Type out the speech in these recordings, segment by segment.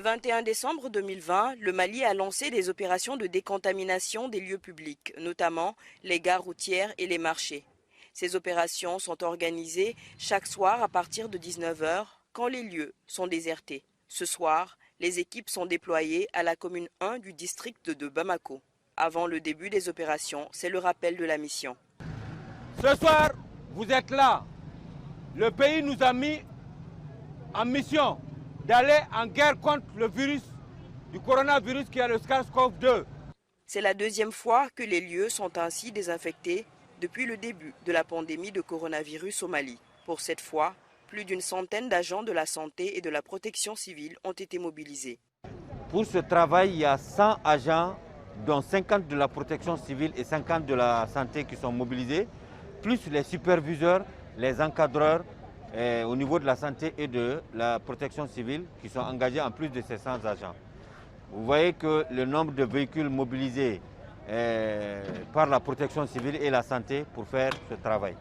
Le 21 décembre 2020, le Mali a lancé des opérations de décontamination des lieux publics, notamment les gares routières et les marchés. Ces opérations sont organisées chaque soir à partir de 19 h quand les lieux sont désertés. Ce soir, les équipes sont déployées à la commune 1 du district de Bamako. Avant le début des opérations, c'est le rappel de la mission. Ce soir, vous êtes là. Le pays nous a mis en mission d'aller en guerre contre le virus du coronavirus qui est le SARS-CoV-2. C'est la deuxième fois que les lieux sont ainsi désinfectés depuis le début de la pandémie de coronavirus au Mali. Pour cette fois, plus d'une centaine d'agents de la santé et de la protection civile ont été mobilisés. Pour ce travail, il y a 100 agents, dont 50 de la protection civile et 50 de la santé qui sont mobilisés, plus les superviseurs, les encadreurs au niveau de la santé et de la protection civile qui sont engagés en plus de ces 100 agents. Vous voyez que le nombre de véhicules mobilisés par la protection civile et la santé pour faire ce travail.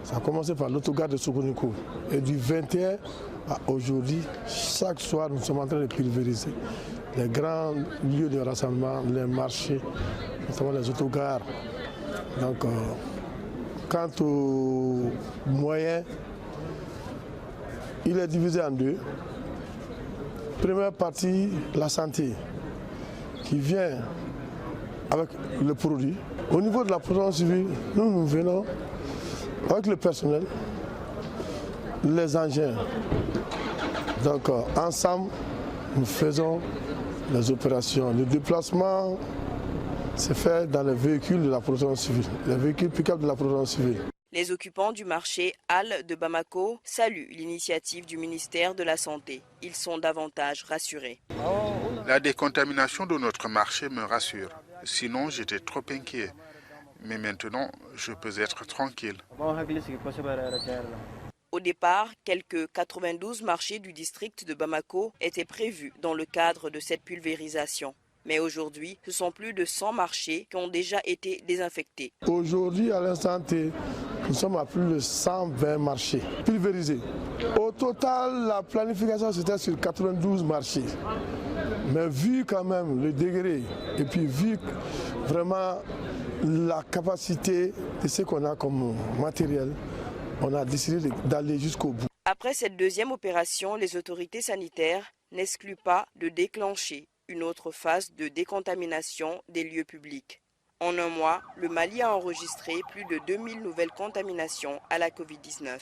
Ça a commencé par l'autogare de Sokoniko. Et du 21 à aujourd'hui, chaque soir, nous sommes en train de pulvériser les grands lieux de rassemblement, les marchés, notamment les autogares. Donc, quant aux moyens, il est divisé en deux. Première partie, la santé, qui vient avec le produit. Au niveau de la protection civile, nous venons avec le personnel, les engins. Donc ensemble, nous faisons les opérations. Le déplacement se fait dans les véhicules de la protection civile, les véhicules pick-up de la protection civile. Les occupants du marché Halle de Bamako saluent l'initiative du ministère de la Santé. Ils sont davantage rassurés. La décontamination de notre marché me rassure. Sinon, j'étais trop inquiet. Mais maintenant, je peux être tranquille. Au départ, quelques 92 marchés du district de Bamako étaient prévus dans le cadre de cette pulvérisation. Mais aujourd'hui, ce sont plus de 100 marchés qui ont déjà été désinfectés. Aujourd'hui, à l'instant T, nous sommes à plus de 120 marchés pulvérisés. Au total, la planification c'était sur 92 marchés. Mais vu quand même le degré et puis vu vraiment la capacité de ce qu'on a comme matériel, on a décidé d'aller jusqu'au bout. Après cette deuxième opération, les autorités sanitaires n'excluent pas de déclencher une autre phase de décontamination des lieux publics. En un mois, le Mali a enregistré plus de 2000 nouvelles contaminations à la Covid-19.